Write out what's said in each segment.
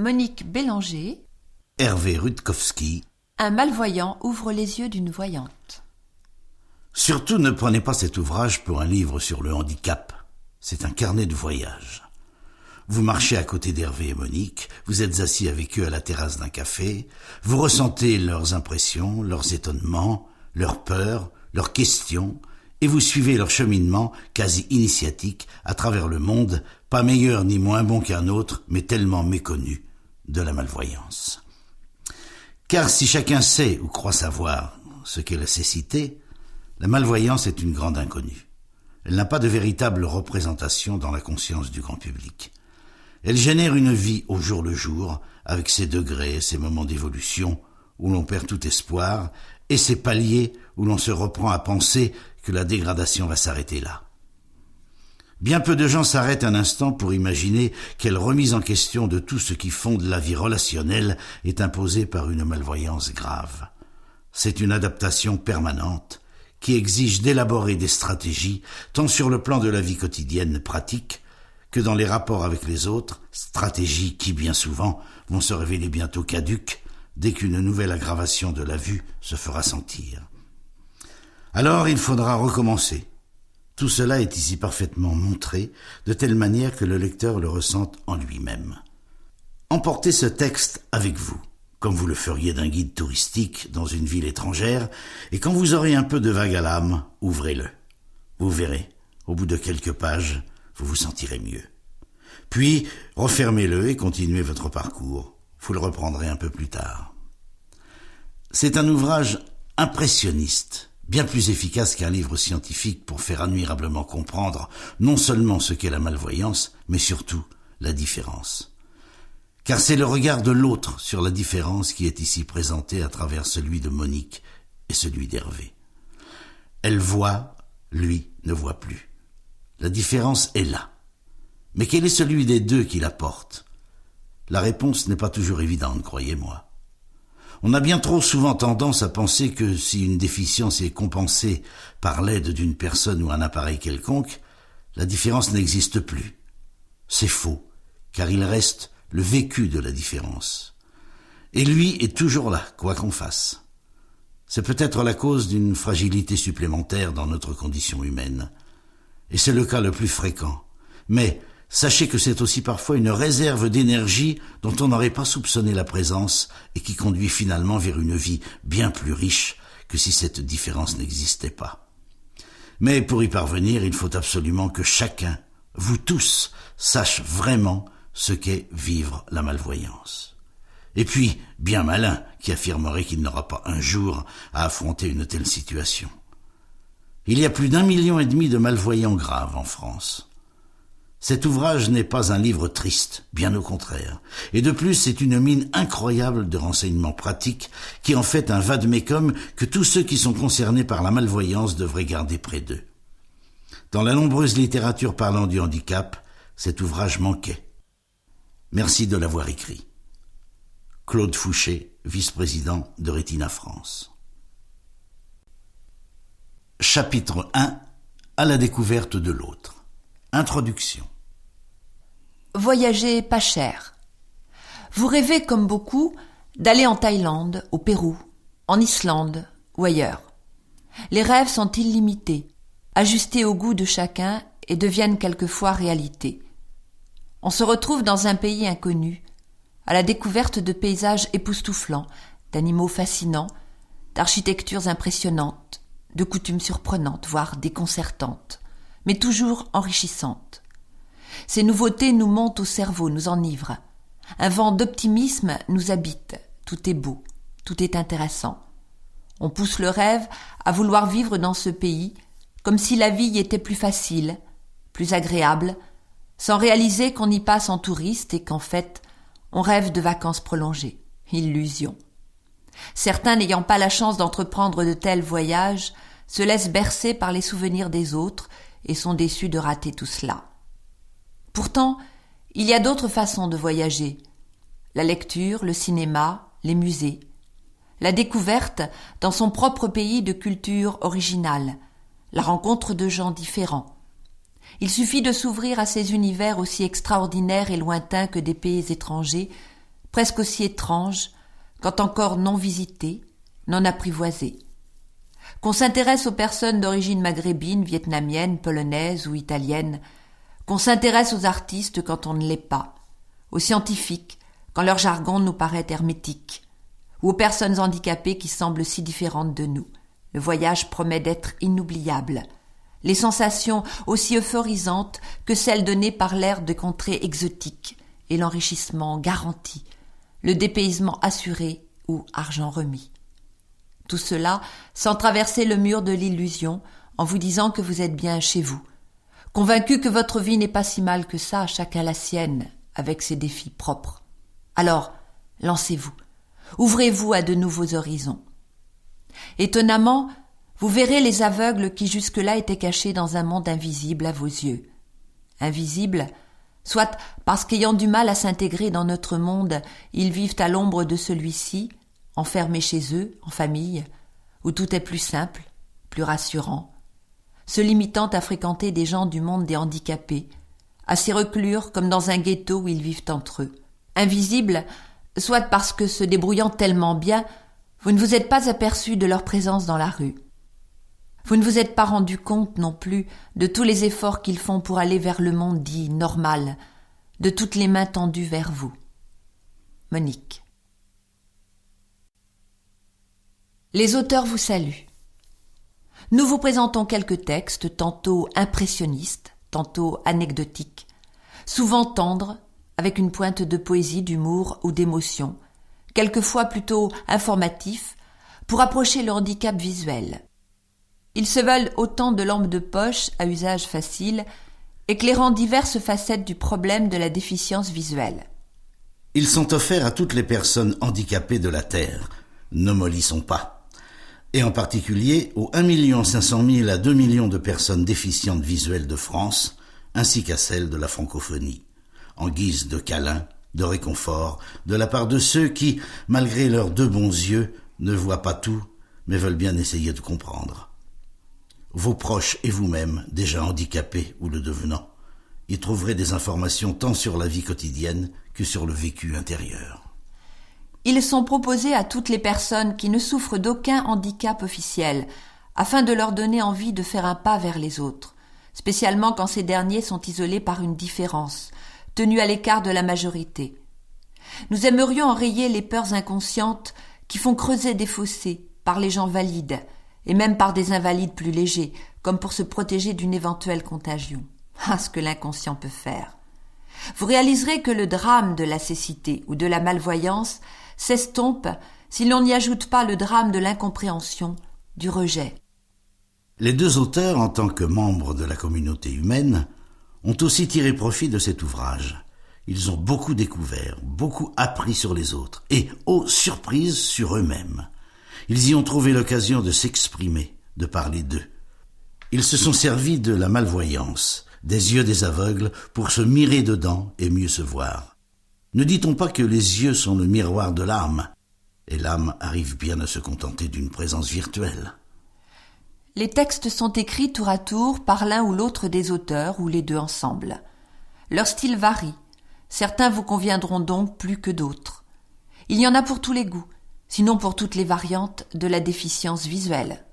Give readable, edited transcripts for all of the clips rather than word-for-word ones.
Monique Bélanger. Hervé Rutkowski. Un malvoyant ouvre les yeux d'une voyante. Surtout ne prenez pas cet ouvrage pour un livre sur le handicap. C'est un carnet de voyage. Vous marchez à côté d'Hervé et Monique, vous êtes assis avec eux à la terrasse d'un café, vous ressentez leurs impressions, leurs étonnements, leurs peurs, leurs questions, et vous suivez leur cheminement quasi initiatique à travers le monde, pas meilleur ni moins bon qu'un autre, mais tellement méconnu de la malvoyance. Car si chacun sait ou croit savoir ce qu'est la cécité, la malvoyance est une grande inconnue. Elle n'a pas de véritable représentation dans la conscience du grand public. Elle génère une vie au jour le jour, avec ses degrés, ses moments d'évolution, où l'on perd tout espoir, et ses paliers où l'on se reprend à penser que la dégradation va s'arrêter là. Bien peu de gens s'arrêtent un instant pour imaginer quelle remise en question de tout ce qui fonde la vie relationnelle est imposée par une malvoyance grave. C'est une adaptation permanente qui exige d'élaborer des stratégies, tant sur le plan de la vie quotidienne pratique que dans les rapports avec les autres, stratégies qui, bien souvent, vont se révéler bientôt caduques dès qu'une nouvelle aggravation de la vue se fera sentir. Alors il faudra recommencer. Tout cela est ici parfaitement montré, de telle manière que le lecteur le ressente en lui-même. Emportez ce texte avec vous, comme vous le feriez d'un guide touristique dans une ville étrangère, et quand vous aurez un peu de vague à l'âme, ouvrez-le. Vous verrez, au bout de quelques pages, vous vous sentirez mieux. Puis, refermez-le et continuez votre parcours. Vous le reprendrez un peu plus tard. C'est un ouvrage impressionniste, bien plus efficace qu'un livre scientifique pour faire admirablement comprendre non seulement ce qu'est la malvoyance, mais surtout la différence. Car c'est le regard de l'autre sur la différence qui est ici présenté à travers celui de Monique et celui d'Hervé. Elle voit, lui ne voit plus. La différence est là. Mais quel est celui des deux qui la porte ? La réponse n'est pas toujours évidente, croyez-moi. On a bien trop souvent tendance à penser que si une déficience est compensée par l'aide d'une personne ou un appareil quelconque, la différence n'existe plus. C'est faux, car il reste le vécu de la différence. Et lui est toujours là, quoi qu'on fasse. C'est peut-être la cause d'une fragilité supplémentaire dans notre condition humaine. Et c'est le cas le plus fréquent. Mais sachez que c'est aussi parfois une réserve d'énergie dont on n'aurait pas soupçonné la présence et qui conduit finalement vers une vie bien plus riche que si cette différence n'existait pas. Mais pour y parvenir, il faut absolument que chacun, vous tous, sache vraiment ce qu'est vivre la malvoyance. Et puis, bien malin qui affirmerait qu'il n'aura pas un jour à affronter une telle situation. Il y a plus d'1,5 million de malvoyants graves en France. Cet ouvrage n'est pas un livre triste, bien au contraire. Et de plus, c'est une mine incroyable de renseignements pratiques qui en fait un vade-mecum que tous ceux qui sont concernés par la malvoyance devraient garder près d'eux. Dans la nombreuse littérature parlant du handicap, cet ouvrage manquait. Merci de l'avoir écrit. Claude Fouché, vice-président de Retina France. Chapitre 1. À la découverte de l'autre. Introduction. Voyager pas cher. Vous rêvez, comme beaucoup, d'aller en Thaïlande, au Pérou, en Islande ou ailleurs. Les rêves sont illimités, ajustés au goût de chacun et deviennent quelquefois réalité. On se retrouve dans un pays inconnu, à la découverte de paysages époustouflants, d'animaux fascinants, d'architectures impressionnantes, de coutumes surprenantes, voire déconcertantes, mais toujours enrichissantes. Ces nouveautés nous montent au cerveau, nous enivrent. Un vent d'optimisme nous habite. Tout est beau, tout est intéressant. On pousse le rêve à vouloir vivre dans ce pays, comme si la vie y était plus facile, plus agréable, sans réaliser qu'on y passe en touriste et qu'en fait, on rêve de vacances prolongées. Illusion. Certains, n'ayant pas la chance d'entreprendre de tels voyages, se laissent bercer par les souvenirs des autres et sont déçus de rater tout cela. Pourtant, il y a d'autres façons de voyager. La lecture, le cinéma, les musées. La découverte, dans son propre pays, de cultures originales. La rencontre de gens différents. Il suffit de s'ouvrir à ces univers aussi extraordinaires et lointains que des pays étrangers presque aussi étrange quand encore non visitée, non apprivoisée. Qu'on s'intéresse aux personnes d'origine maghrébine, vietnamienne, polonaise ou italienne, qu'on s'intéresse aux artistes quand on ne l'est pas, aux scientifiques quand leur jargon nous paraît hermétique, ou aux personnes handicapées qui semblent si différentes de nous. Le voyage promet d'être inoubliable. Les sensations aussi euphorisantes que celles données par l'air de contrées exotiques et l'enrichissement garanti, le dépaysement assuré ou argent remis. Tout cela sans traverser le mur de l'illusion en vous disant que vous êtes bien chez vous, convaincu que votre vie n'est pas si mal que ça, chacun la sienne, avec ses défis propres. Alors, lancez-vous, ouvrez-vous à de nouveaux horizons. Étonnamment, vous verrez les aveugles qui jusque-là étaient cachés dans un monde invisible à vos yeux. Invisible, soit parce qu'ayant du mal à s'intégrer dans notre monde, ils vivent à l'ombre de celui-ci, enfermés chez eux, en famille, où tout est plus simple, plus rassurant, se limitant à fréquenter des gens du monde des handicapés, à s'y reclure comme dans un ghetto où ils vivent entre eux. Invisible, soit parce que se débrouillant tellement bien, vous ne vous êtes pas aperçu de leur présence dans la rue. Vous ne vous êtes pas rendu compte non plus de tous les efforts qu'ils font pour aller vers le monde dit normal, de toutes les mains tendues vers vous. Monique. Les auteurs vous saluent. Nous vous présentons quelques textes, tantôt impressionnistes, tantôt anecdotiques, souvent tendres, avec une pointe de poésie, d'humour ou d'émotion, quelquefois plutôt informatifs, pour approcher le handicap visuel. Ils se veulent autant de lampes de poche à usage facile, éclairant diverses facettes du problème de la déficience visuelle. Ils sont offerts à toutes les personnes handicapées de la Terre. Ne mollissons pas. Et en particulier aux 1 500 000 à 2 millions de personnes déficientes visuelles de France, ainsi qu'à celles de la francophonie, en guise de câlin, de réconfort, de la part de ceux qui, malgré leurs 2 bons yeux, ne voient pas tout, mais veulent bien essayer de comprendre. Vos proches et vous-même, déjà handicapés ou le devenant, y trouverez des informations tant sur la vie quotidienne que sur le vécu intérieur. Ils sont proposés à toutes les personnes qui ne souffrent d'aucun handicap officiel, afin de leur donner envie de faire un pas vers les autres, spécialement quand ces derniers sont isolés par une différence, tenus à l'écart de la majorité. Nous aimerions enrayer les peurs inconscientes qui font creuser des fossés par les gens valides, et même par des invalides plus légers, comme pour se protéger d'une éventuelle contagion. Ah, ce que l'inconscient peut faire. Vous réaliserez que le drame de la cécité ou de la malvoyance s'estompe si l'on n'y ajoute pas le drame de l'incompréhension, du rejet. Les 2 auteurs, en tant que membres de la communauté humaine, ont aussi tiré profit de cet ouvrage. Ils ont beaucoup découvert, beaucoup appris sur les autres, et, oh surprise, sur eux-mêmes. Ils y ont trouvé l'occasion de s'exprimer, de parler d'eux. Ils se sont servis de la malvoyance, des yeux des aveugles, pour se mirer dedans et mieux se voir. Ne dit-on pas que les yeux sont le miroir de l'âme, et l'âme arrive bien à se contenter d'une présence virtuelle? Les textes sont écrits tour à tour par l'un ou l'autre des auteurs, ou les 2 ensemble. Leur style varie. Certains vous conviendront donc plus que d'autres. Il y en a pour tous les goûts, sinon pour toutes les variantes de la déficience visuelle.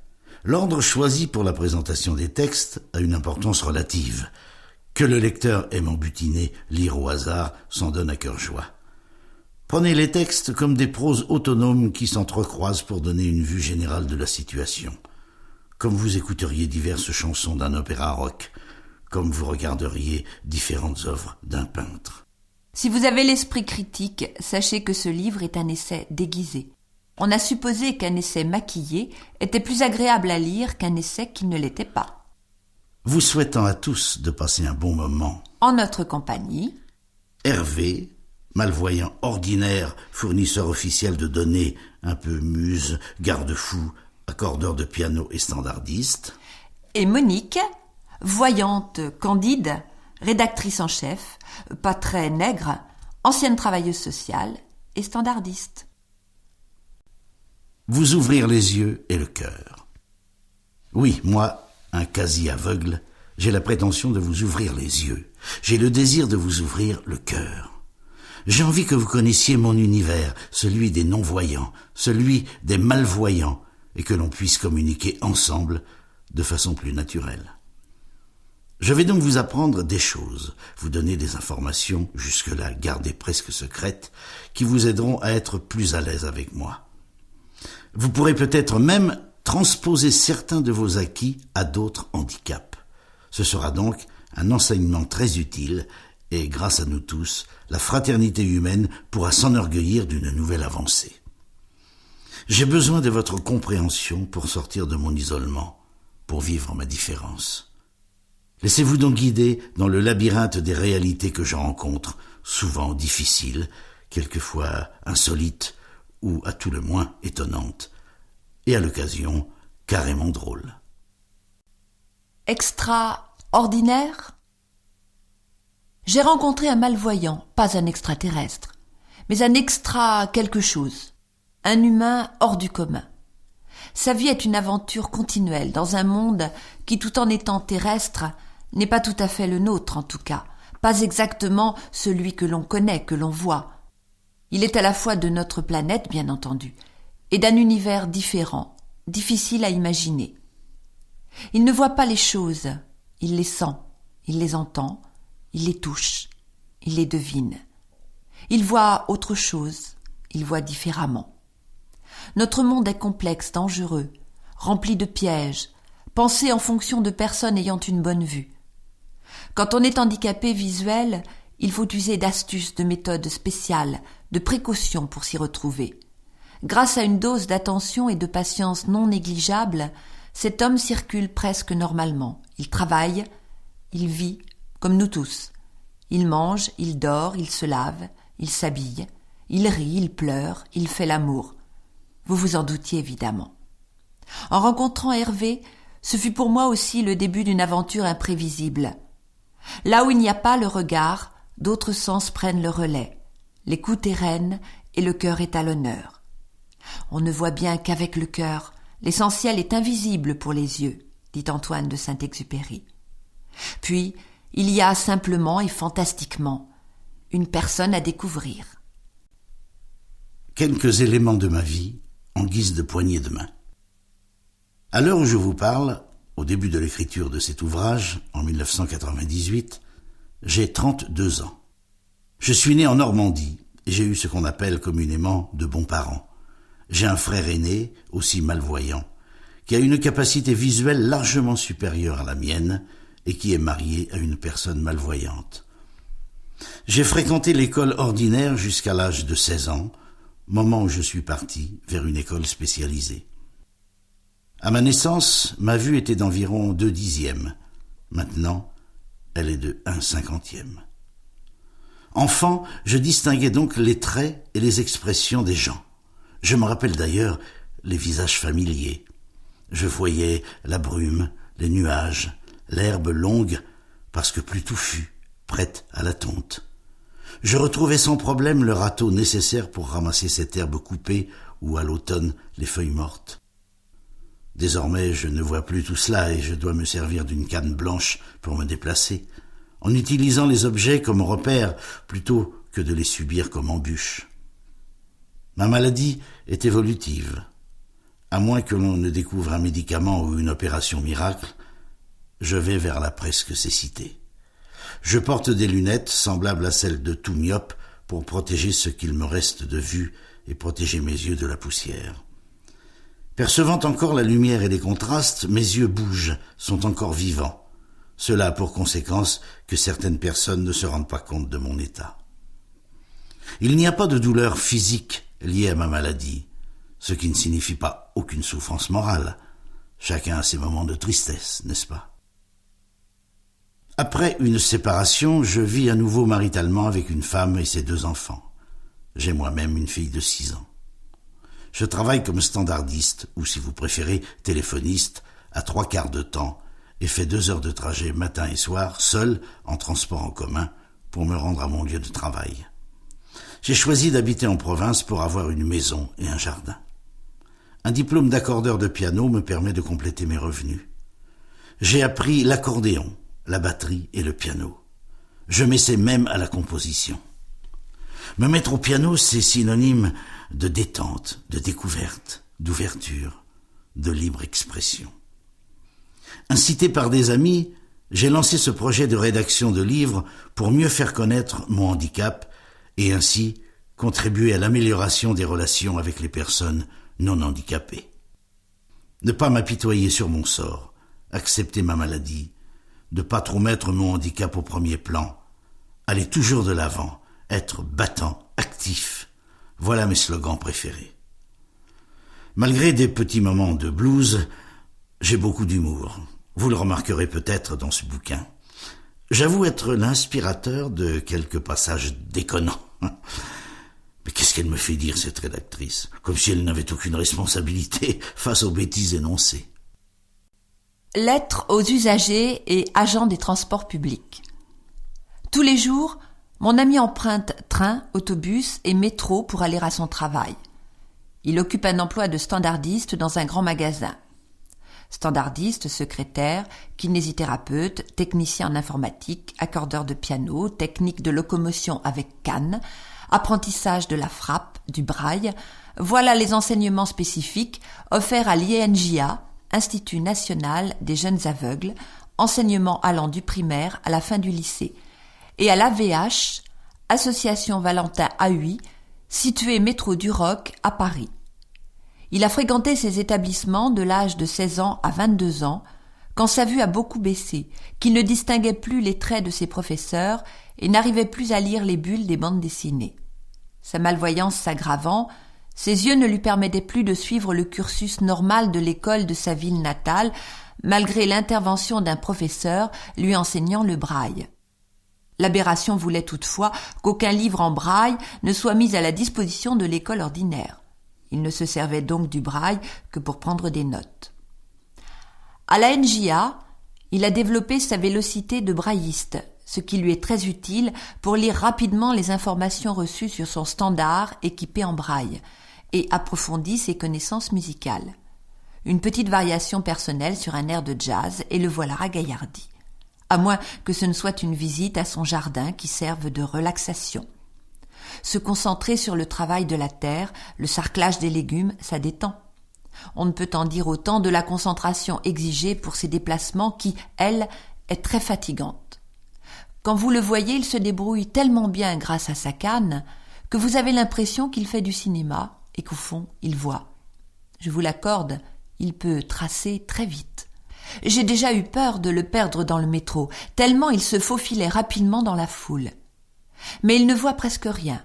L'ordre choisi pour la présentation des textes a une importance relative. Que le lecteur aime en butiner, lire au hasard, s'en donne à cœur joie. Prenez les textes comme des proses autonomes qui s'entrecroisent pour donner une vue générale de la situation. Comme vous écouteriez diverses chansons d'un opéra rock, comme vous regarderiez différentes œuvres d'un peintre. Si vous avez l'esprit critique, sachez que ce livre est un essai déguisé. On a supposé qu'un essai maquillé était plus agréable à lire qu'un essai qui ne l'était pas. Vous souhaitant à tous de passer un bon moment. En notre compagnie, Hervé, malvoyant ordinaire, fournisseur officiel de données, un peu muse, garde-fou, accordeur de piano et standardiste. Et Monique, voyante candide, rédactrice en chef, pas très nègre, ancienne travailleuse sociale et standardiste. Vous ouvrir les yeux et le cœur. Oui, moi, un quasi-aveugle, j'ai la prétention de vous ouvrir les yeux. J'ai le désir de vous ouvrir le cœur. J'ai envie que vous connaissiez mon univers, celui des non-voyants, celui des malvoyants, et que l'on puisse communiquer ensemble de façon plus naturelle. Je vais donc vous apprendre des choses, vous donner des informations, jusque-là gardées presque secrètes, qui vous aideront à être plus à l'aise avec moi. Vous pourrez peut-être même transposer certains de vos acquis à d'autres handicaps. Ce sera donc un enseignement très utile et, grâce à nous tous, la fraternité humaine pourra s'enorgueillir d'une nouvelle avancée. J'ai besoin de votre compréhension pour sortir de mon isolement, pour vivre ma différence. Laissez-vous donc guider dans le labyrinthe des réalités que je rencontre, souvent difficiles, quelquefois insolites, ou à tout le moins étonnantes, et à l'occasion carrément drôles. Extraordinaire ? J'ai rencontré un malvoyant, pas un extraterrestre, mais un extra quelque chose, un humain hors du commun. Sa vie est une aventure continuelle dans un monde qui, tout en étant terrestre, n'est pas tout à fait le nôtre en tout cas, pas exactement celui que l'on connaît, que l'on voit. Il est à la fois de notre planète, bien entendu, et d'un univers différent, difficile à imaginer. Il ne voit pas les choses, il les sent, il les entend, il les touche, il les devine. Il voit autre chose, il voit différemment. Notre monde est complexe, dangereux, rempli de pièges, pensé en fonction de personnes ayant une bonne vue. Quand on est handicapé visuel, il faut user d'astuces, de méthodes spéciales, de précautions pour s'y retrouver. Grâce à une dose d'attention et de patience non négligeable, cet homme circule presque normalement. Il travaille, il vit, comme nous tous. Il mange, il dort, il se lave, il s'habille, il rit, il pleure, il fait l'amour. Vous vous en doutiez évidemment. En rencontrant Hervé, ce fut pour moi aussi le début d'une aventure imprévisible. Là où il n'y a pas le regard, d'autres sens prennent le relais. L'écoute est reine et le cœur est à l'honneur. On ne voit bien qu'avec le cœur, l'essentiel est invisible pour les yeux, dit Antoine de Saint-Exupéry. Puis, il y a simplement et fantastiquement une personne à découvrir. Quelques éléments de ma vie en guise de poignée de main. À l'heure où je vous parle, au début de l'écriture de cet ouvrage, en 1998, j'ai 32 ans. Je suis né en Normandie et j'ai eu ce qu'on appelle communément de bons parents. J'ai un frère aîné, aussi malvoyant, qui a une capacité visuelle largement supérieure à la mienne et qui est marié à une personne malvoyante. J'ai fréquenté l'école ordinaire jusqu'à l'âge de 16 ans, moment où je suis parti vers une école spécialisée. À ma naissance, ma vue était d'environ 2/10. Maintenant, elle est de 1/50. Enfant, je distinguais donc les traits et les expressions des gens. Je me rappelle d'ailleurs les visages familiers. Je voyais la brume, les nuages, l'herbe longue, parce que plus touffue, prête à la tonte. Je retrouvais sans problème le râteau nécessaire pour ramasser cette herbe coupée ou à l'automne les feuilles mortes. Désormais, je ne vois plus tout cela et je dois me servir d'une canne blanche pour me déplacer, en utilisant les objets comme repères plutôt que de les subir comme embûches. Ma maladie est évolutive. À moins que l'on ne découvre un médicament ou une opération miracle, je vais vers la presque cécité. Je porte des lunettes semblables à celles de tout myope pour protéger ce qu'il me reste de vue et protéger mes yeux de la poussière. Percevant encore la lumière et les contrastes, mes yeux bougent, sont encore vivants. Cela a pour conséquence que certaines personnes ne se rendent pas compte de mon état. Il n'y a pas de douleur physique liée à ma maladie, ce qui ne signifie pas aucune souffrance morale. Chacun a ses moments de tristesse, n'est-ce pas? Après une séparation, je vis à nouveau maritalement avec une femme et ses 2 enfants. J'ai moi-même une fille de 6 ans. Je travaille comme standardiste, ou si vous préférez, téléphoniste, à 3/4 de temps, et fais 2 heures de trajet matin et soir, seul, en transport en commun, pour me rendre à mon lieu de travail. J'ai choisi d'habiter en province pour avoir une maison et un jardin. Un diplôme d'accordeur de piano me permet de compléter mes revenus. J'ai appris l'accordéon, la batterie et le piano. Je m'essaie même à la composition. Me mettre au piano, c'est synonyme de détente, de découverte, d'ouverture, de libre expression. Incité par des amis, j'ai lancé ce projet de rédaction de livres pour mieux faire connaître mon handicap et ainsi contribuer à l'amélioration des relations avec les personnes non handicapées. Ne pas m'apitoyer sur mon sort, accepter ma maladie, ne pas trop mettre mon handicap au premier plan, aller toujours de l'avant, être battant, actif. Voilà mes slogans préférés. Malgré des petits moments de blues, j'ai beaucoup d'humour. Vous le remarquerez peut-être dans ce bouquin. J'avoue être l'inspirateur de quelques passages déconnants. Mais qu'est-ce qu'elle me fait dire, cette rédactrice? Comme si elle n'avait aucune responsabilité face aux bêtises énoncées. Lettres aux usagers et agents des transports publics. Tous les jours, mon ami emprunte train, autobus et métro pour aller à son travail. Il occupe un emploi de standardiste dans un grand magasin. Standardiste, secrétaire, kinésithérapeute, technicien en informatique, accordeur de piano, technique de locomotion avec canne, apprentissage de la frappe, du braille, voilà les enseignements spécifiques offerts à l'INJA, Institut national des jeunes aveugles, enseignement allant du primaire à la fin du lycée, et à l'AVH, Association Valentin AUI, située métro du Roc à Paris. Il a fréquenté ces établissements de l'âge de 16 ans à 22 ans, quand sa vue a beaucoup baissé, qu'il ne distinguait plus les traits de ses professeurs et n'arrivait plus à lire les bulles des bandes dessinées. Sa malvoyance s'aggravant, ses yeux ne lui permettaient plus de suivre le cursus normal de l'école de sa ville natale, malgré l'intervention d'un professeur lui enseignant le braille. L'aberration voulait toutefois qu'aucun livre en braille ne soit mis à la disposition de l'école ordinaire. Il ne se servait donc du braille que pour prendre des notes. À la NJA, il a développé sa vélocité de brailliste, ce qui lui est très utile pour lire rapidement les informations reçues sur son standard équipé en braille, et approfondit ses connaissances musicales. Une petite variation personnelle sur un air de jazz et le voilà ragaillardi. À moins que ce ne soit une visite à son jardin qui serve de relaxation. Se concentrer sur le travail de la terre, le sarclage des légumes, ça détend. On ne peut en dire autant de la concentration exigée pour ces déplacements qui, elle, est très fatigante. Quand vous le voyez, il se débrouille tellement bien grâce à sa canne que vous avez l'impression qu'il fait du cinéma et qu'au fond, il voit. Je vous l'accorde, il peut tracer très vite. J'ai déjà eu peur de le perdre dans le métro, tellement il se faufilait rapidement dans la foule. Mais il ne voit presque rien.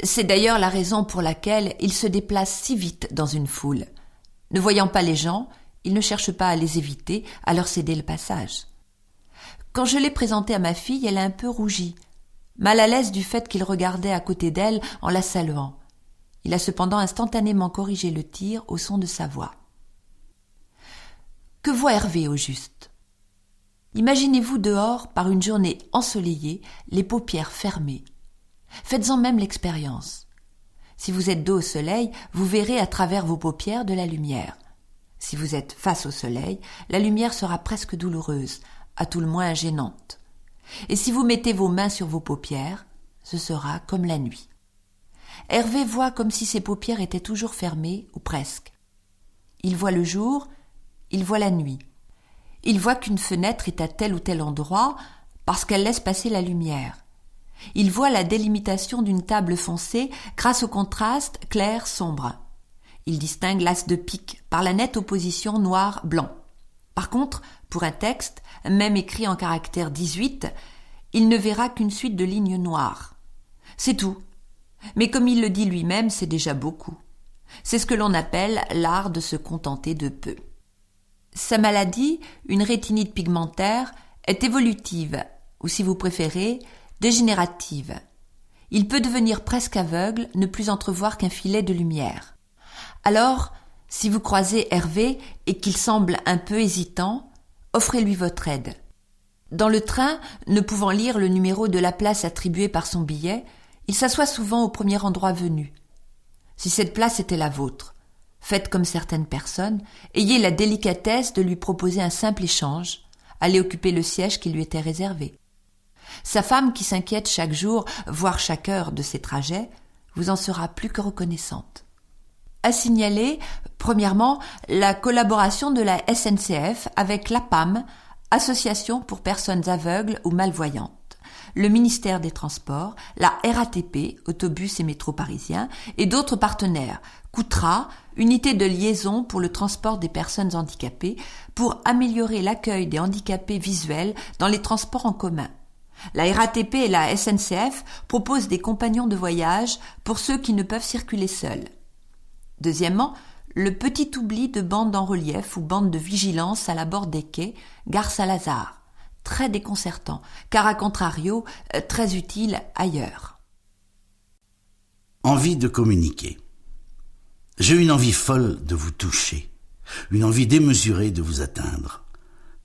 C'est d'ailleurs la raison pour laquelle il se déplace si vite dans une foule. Ne voyant pas les gens, il ne cherche pas à les éviter, à leur céder le passage. Quand je l'ai présenté à ma fille, elle a un peu rougi, mal à l'aise du fait qu'il regardait à côté d'elle en la saluant. Il a cependant instantanément corrigé le tir au son de sa voix. Que voit Hervé au juste? Imaginez-vous dehors par une journée ensoleillée, les paupières fermées. Faites-en même l'expérience. Si vous êtes dos au soleil, vous verrez à travers vos paupières de la lumière. Si vous êtes face au soleil, la lumière sera presque douloureuse, à tout le moins gênante. Et si vous mettez vos mains sur vos paupières, ce sera comme la nuit. Hervé voit comme si ses paupières étaient toujours fermées, ou presque. Il voit le jour, il voit la nuit. Il voit qu'une fenêtre est à tel ou tel endroit parce qu'elle laisse passer la lumière. Il voit la délimitation d'une table foncée grâce au contraste clair-sombre. Il distingue l'as de pique par la nette opposition noir-blanc. Par contre, pour un texte, même écrit en caractère 18, il ne verra qu'une suite de lignes noires. C'est tout. Mais comme il le dit lui-même, c'est déjà beaucoup. C'est ce que l'on appelle l'art de se contenter de peu. Sa maladie, une rétinite pigmentaire, est évolutive, ou si vous préférez, dégénérative. Il peut devenir presque aveugle, ne plus entrevoir qu'un filet de lumière. Alors, si vous croisez Hervé et qu'il semble un peu hésitant, offrez-lui votre aide. Dans le train, ne pouvant lire le numéro de la place attribuée par son billet, il s'assoit souvent au premier endroit venu. Si cette place était la vôtre, faites comme certaines personnes, ayez la délicatesse de lui proposer un simple échange, allez occuper le siège qui lui était réservé. Sa femme qui s'inquiète chaque jour, voire chaque heure de ses trajets, vous en sera plus que reconnaissante. À signaler, premièrement, la collaboration de la SNCF avec l'APAM, Association pour personnes aveugles ou malvoyantes, le ministère des Transports, la RATP, autobus et métro parisiens, et d'autres partenaires, Koutra, unité de liaison pour le transport des personnes handicapées, pour améliorer l'accueil des handicapés visuels dans les transports en commun. La RATP et la SNCF proposent des compagnons de voyage pour ceux qui ne peuvent circuler seuls. Deuxièmement, le petit oubli de bandes en relief ou bandes de vigilance à l'abord des quais, gare Saint-Lazare. Très déconcertant, car à contrario, très utile ailleurs. Envie de communiquer. J'ai une envie folle de vous toucher, une envie démesurée de vous atteindre.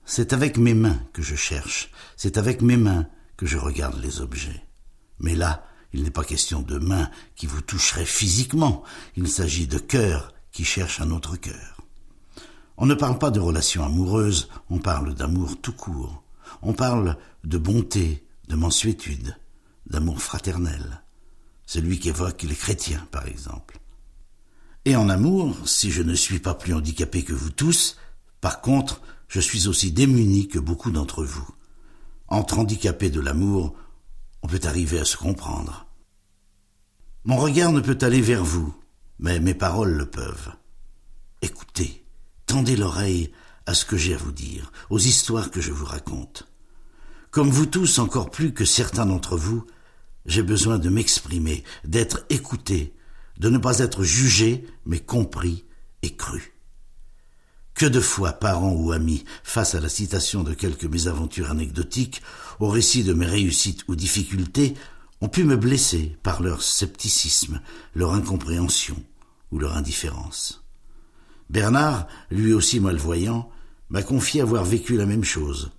C'est avec mes mains que je cherche, c'est avec mes mains que je regarde les objets. Mais là, il n'est pas question de mains qui vous toucheraient physiquement, il s'agit de cœurs qui cherchent un autre cœur. On ne parle pas de relations amoureuses, on parle d'amour tout court. On parle de bonté, de mansuétude, d'amour fraternel. Celui qu'évoquent les chrétiens, par exemple. Et en amour, si je ne suis pas plus handicapé que vous tous, par contre, je suis aussi démuni que beaucoup d'entre vous. Entre handicapés de l'amour, on peut arriver à se comprendre. Mon regard ne peut aller vers vous, mais mes paroles le peuvent. Écoutez, tendez l'oreille à ce que j'ai à vous dire, aux histoires que je vous raconte. Comme vous tous, encore plus que certains d'entre vous, j'ai besoin de m'exprimer, d'être écouté, de ne pas être jugé, mais compris et cru. Que de fois, parents ou amis, face à la citation de quelques mésaventures anecdotiques, au récit de mes réussites ou difficultés, ont pu me blesser par leur scepticisme, leur incompréhension ou leur indifférence. Bernard, lui aussi malvoyant, m'a confié avoir vécu la même chose,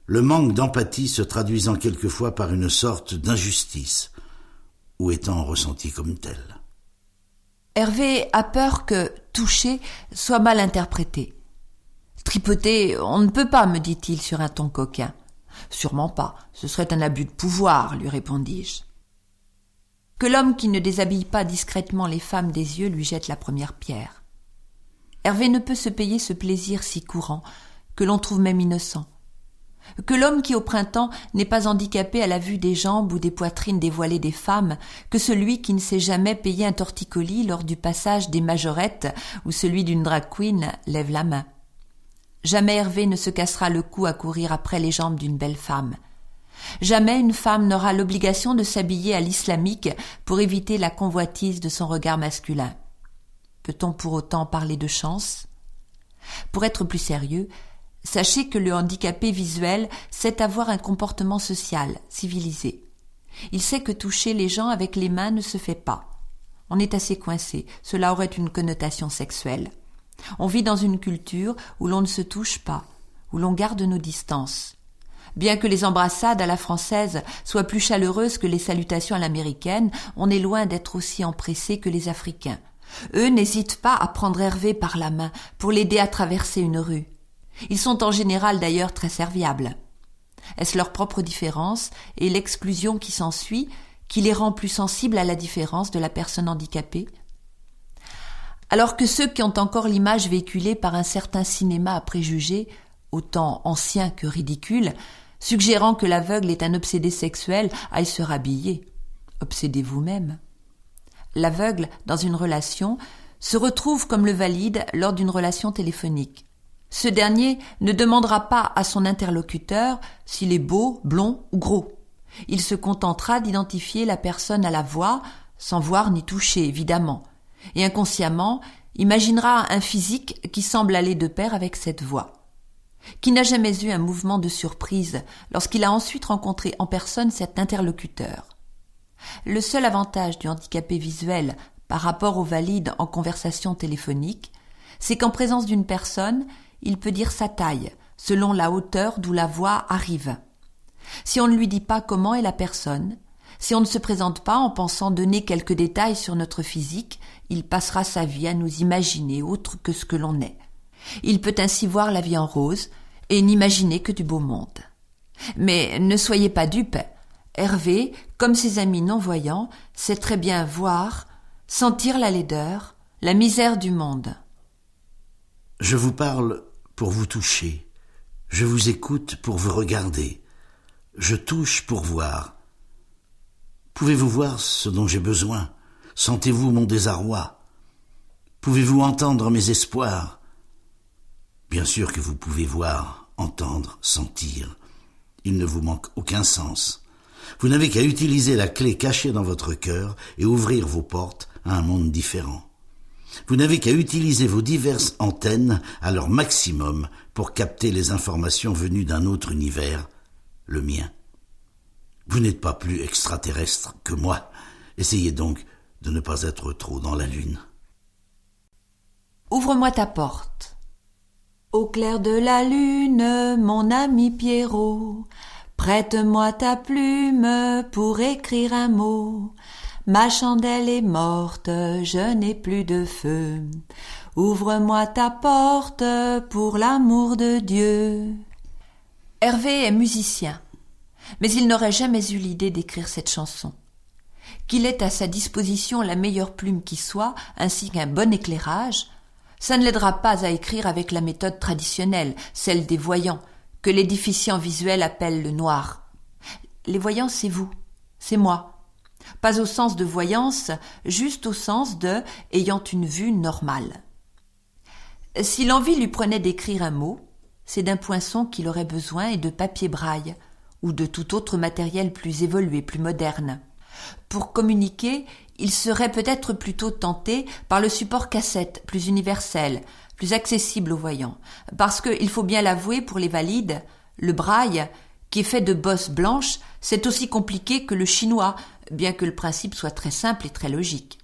le manque d'empathie se traduisant quelquefois par une sorte d'injustice, ou étant ressenti comme telle. Hervé a peur que « toucher » soit mal interprété. « Tripoter, on ne peut pas, me dit-il sur un ton coquin. »« Sûrement pas, ce serait un abus de pouvoir, lui répondis-je. » Que l'homme qui ne déshabille pas discrètement les femmes des yeux lui jette la première pierre. Hervé ne peut se payer ce plaisir si courant, que l'on trouve même innocent. Que l'homme qui au printemps n'est pas handicapé à la vue des jambes ou des poitrines dévoilées des femmes, que celui qui ne s'est jamais payé un torticolis lors du passage des majorettes ou celui d'une drag queen lève la main. Jamais Hervé ne se cassera le cou à courir après les jambes d'une belle femme. Jamais une femme n'aura l'obligation de s'habiller à l'islamique pour éviter la convoitise de son regard masculin. Peut-on pour autant parler de chance ? Pour être plus sérieux, sachez que le handicapé visuel sait avoir un comportement social, civilisé. Il sait que toucher les gens avec les mains ne se fait pas. On est assez coincé, cela aurait une connotation sexuelle. On vit dans une culture où l'on ne se touche pas, où l'on garde nos distances. Bien que les embrassades à la française soient plus chaleureuses que les salutations à l'américaine, on est loin d'être aussi empressé que les Africains. Eux n'hésitent pas à prendre Hervé par la main pour l'aider à traverser une rue. Ils sont en général d'ailleurs très serviables. Est-ce leur propre différence et l'exclusion qui s'ensuit qui les rend plus sensibles à la différence de la personne handicapée ? Alors que ceux qui ont encore l'image véhiculée par un certain cinéma à préjugés, autant ancien que ridicule, suggérant que l'aveugle est un obsédé sexuel, aille se rhabiller. Obsédez vous-même. L'aveugle, dans une relation, se retrouve comme le valide lors d'une relation téléphonique. Ce dernier ne demandera pas à son interlocuteur s'il est beau, blond ou gros. Il se contentera d'identifier la personne à la voix, sans voir ni toucher, évidemment, et inconsciemment imaginera un physique qui semble aller de pair avec cette voix. Qui n'a jamais eu un mouvement de surprise lorsqu'il a ensuite rencontré en personne cet interlocuteur ? Le seul avantage du handicapé visuel par rapport au valide en conversation téléphonique, c'est qu'en présence d'une personne, il peut dire sa taille, selon la hauteur d'où la voix arrive. Si on ne lui dit pas comment est la personne, si on ne se présente pas en pensant donner quelques détails sur notre physique, il passera sa vie à nous imaginer autre que ce que l'on est. Il peut ainsi voir la vie en rose et n'imaginer que du beau monde. Mais ne soyez pas dupes. Hervé, comme ses amis non-voyants, sait très bien voir, sentir la laideur, la misère du monde. Je vous parle pour vous toucher. Je vous écoute pour vous regarder. Je touche pour voir. Pouvez-vous voir ce dont j'ai besoin? Sentez-vous mon désarroi? Pouvez-vous entendre mes espoirs? Bien sûr que vous pouvez voir, entendre, sentir. Il ne vous manque aucun sens. Vous n'avez qu'à utiliser la clé cachée dans votre cœur et ouvrir vos portes à un monde différent. Vous n'avez qu'à utiliser vos diverses antennes à leur maximum pour capter les informations venues d'un autre univers, le mien. Vous n'êtes pas plus extraterrestre que moi. Essayez donc de ne pas être trop dans la lune. Ouvre-moi ta porte. Au clair de la lune, mon ami Pierrot, prête-moi ta plume pour écrire un mot. Ma chandelle est morte, je n'ai plus de feu. Ouvre-moi ta porte pour l'amour de Dieu. Hervé est musicien, mais il n'aurait jamais eu l'idée d'écrire cette chanson. Qu'il ait à sa disposition la meilleure plume qui soit, ainsi qu'un bon éclairage, ça ne l'aidera pas à écrire avec la méthode traditionnelle, celle des voyants, que les déficients visuels appellent le noir. Les voyants, c'est vous, c'est moi. Pas au sens de voyance, juste au sens de ayant une vue normale. Si l'envie lui prenait d'écrire un mot, c'est d'un poinçon qu'il aurait besoin et de papier braille, ou de tout autre matériel plus évolué, plus moderne. Pour communiquer, il serait peut-être plutôt tenté par le support cassette, plus universel, plus accessible aux voyants, parce que, il faut bien l'avouer pour les valides, le braille, qui est fait de bosses blanches, c'est aussi compliqué que le chinois, bien que le principe soit très simple et très logique.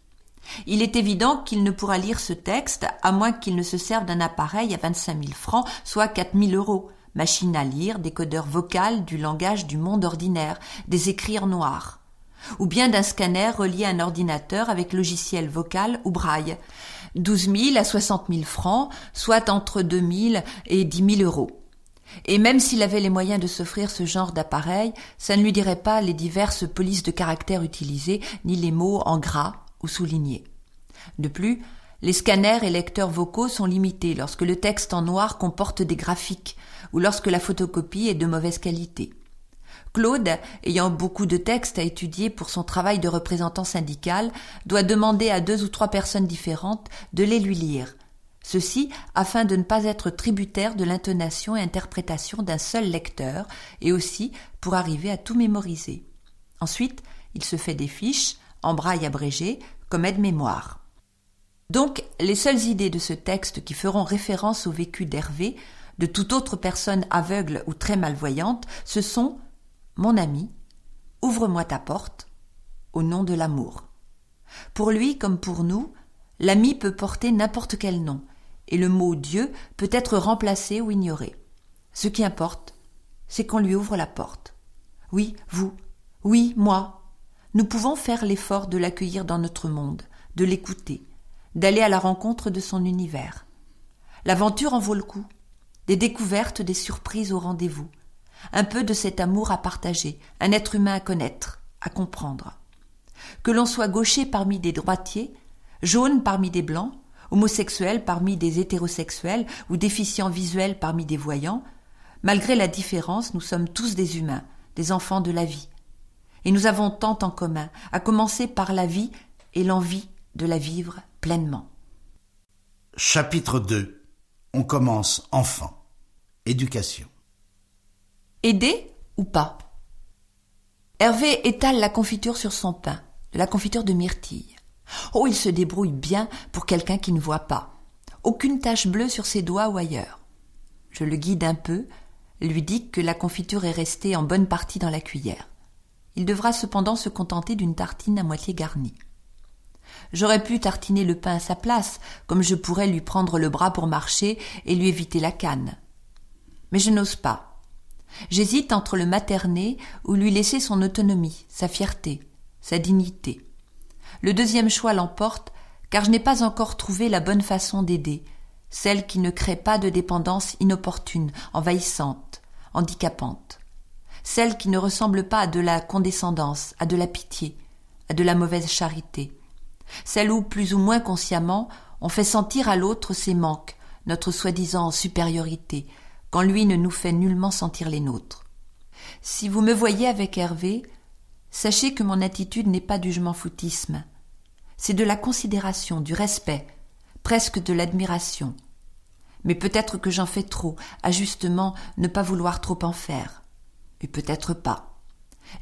Il est évident qu'il ne pourra lire ce texte à moins qu'il ne se serve d'un appareil à 25 000 francs, soit 4 000 €, machine à lire, décodeur vocal du langage du monde ordinaire, des écrits en noir, ou bien d'un scanner relié à un ordinateur avec logiciel vocal ou braille, 12 000 à 60 000 francs, soit entre 2 000 et 10 000 €. Et même s'il avait les moyens de s'offrir ce genre d'appareil, ça ne lui dirait pas les diverses polices de caractères utilisées, ni les mots en gras ou soulignés. De plus, les scanners et lecteurs vocaux sont limités lorsque le texte en noir comporte des graphiques ou lorsque la photocopie est de mauvaise qualité. Claude, ayant beaucoup de textes à étudier pour son travail de représentant syndical, doit demander à 2 ou 3 personnes différentes de les lui lire. Ceci afin de ne pas être tributaire de l'intonation et interprétation d'un seul lecteur et aussi pour arriver à tout mémoriser. Ensuite, il se fait des fiches, en braille abrégé, comme aide-mémoire. Donc, les seules idées de ce texte qui feront référence au vécu d'Hervé, de toute autre personne aveugle ou très malvoyante, ce sont « Mon ami, ouvre-moi ta porte » au nom de l'amour. Pour lui comme pour nous, l'ami peut porter n'importe quel nom, et le mot Dieu peut être remplacé ou ignoré. Ce qui importe, c'est qu'on lui ouvre la porte. Oui, vous, oui, moi. Nous pouvons faire l'effort de l'accueillir dans notre monde, de l'écouter, d'aller à la rencontre de son univers. L'aventure en vaut le coup. Des découvertes, des surprises au rendez-vous. Un peu de cet amour à partager, un être humain à connaître, à comprendre. Que l'on soit gaucher parmi des droitiers, jaune parmi des blancs, homosexuel parmi des hétérosexuels ou déficient visuel parmi des voyants, malgré la différence, nous sommes tous des humains, des enfants de la vie. Et nous avons tant en commun, à commencer par la vie et l'envie de la vivre pleinement. Chapitre 2. On commence enfant. Éducation. Aider ou pas? Hervé étale la confiture sur son pain, de la confiture de myrtille. Oh, il se débrouille bien pour quelqu'un qui ne voit pas. Aucune tache bleue sur ses doigts ou ailleurs. Je le guide un peu, lui dis que la confiture est restée en bonne partie dans la cuillère. Il devra cependant se contenter d'une tartine à moitié garnie. J'aurais pu tartiner le pain à sa place, comme je pourrais lui prendre le bras pour marcher et lui éviter la canne. Mais je n'ose pas. J'hésite entre le materner ou lui laisser son autonomie, sa fierté, sa dignité. Le deuxième choix l'emporte, car je n'ai pas encore trouvé la bonne façon d'aider, celle qui ne crée pas de dépendance inopportune, envahissante, handicapante. celle qui ne ressemble pas à de la condescendance, à de la pitié, à de la mauvaise charité, celle où, plus ou moins consciemment, on fait sentir à l'autre ses manques, notre soi-disant supériorité, quand lui ne nous fait nullement sentir les nôtres. Si vous me voyez avec Hervé, sachez que mon attitude n'est pas du je m'en foutisme. C'est de la considération, du respect, presque de l'admiration. Mais peut-être que j'en fais trop, à justement ne pas vouloir trop en faire. Et peut-être pas.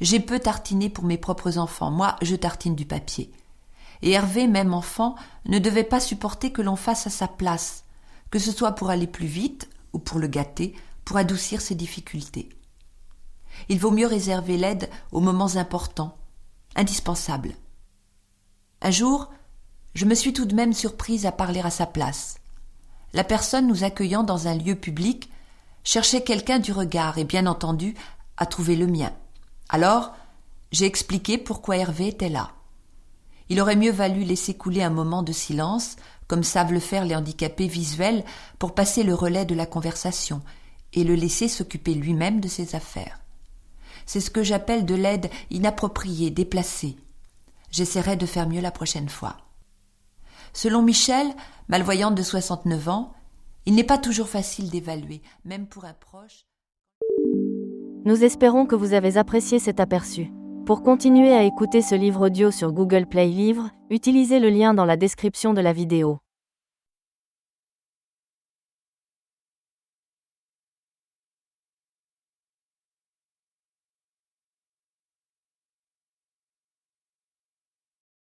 J'ai peu tartiné pour mes propres enfants, moi je tartine du papier. Et Hervé, même enfant, ne devait pas supporter que l'on fasse à sa place, que ce soit pour aller plus vite ou pour le gâter, pour adoucir ses difficultés. Il vaut mieux réserver l'aide aux moments importants, indispensables. Un jour, je me suis tout de même surprise à parler à sa place. La personne nous accueillant dans un lieu public cherchait quelqu'un du regard et, bien entendu, a trouvé le mien. Alors, j'ai expliqué pourquoi Hervé était là. Il aurait mieux valu laisser couler un moment de silence, comme savent le faire les handicapés visuels, pour passer le relais de la conversation et le laisser s'occuper lui-même de ses affaires. C'est ce que j'appelle de l'aide inappropriée, déplacée. J'essaierai de faire mieux la prochaine fois. Selon Michel, malvoyante de 69 ans, il n'est pas toujours facile d'évaluer, même pour un proche. Nous espérons que vous avez apprécié cet aperçu. Pour continuer à écouter ce livre audio sur Google Play Livres, utilisez le lien dans la description de la vidéo.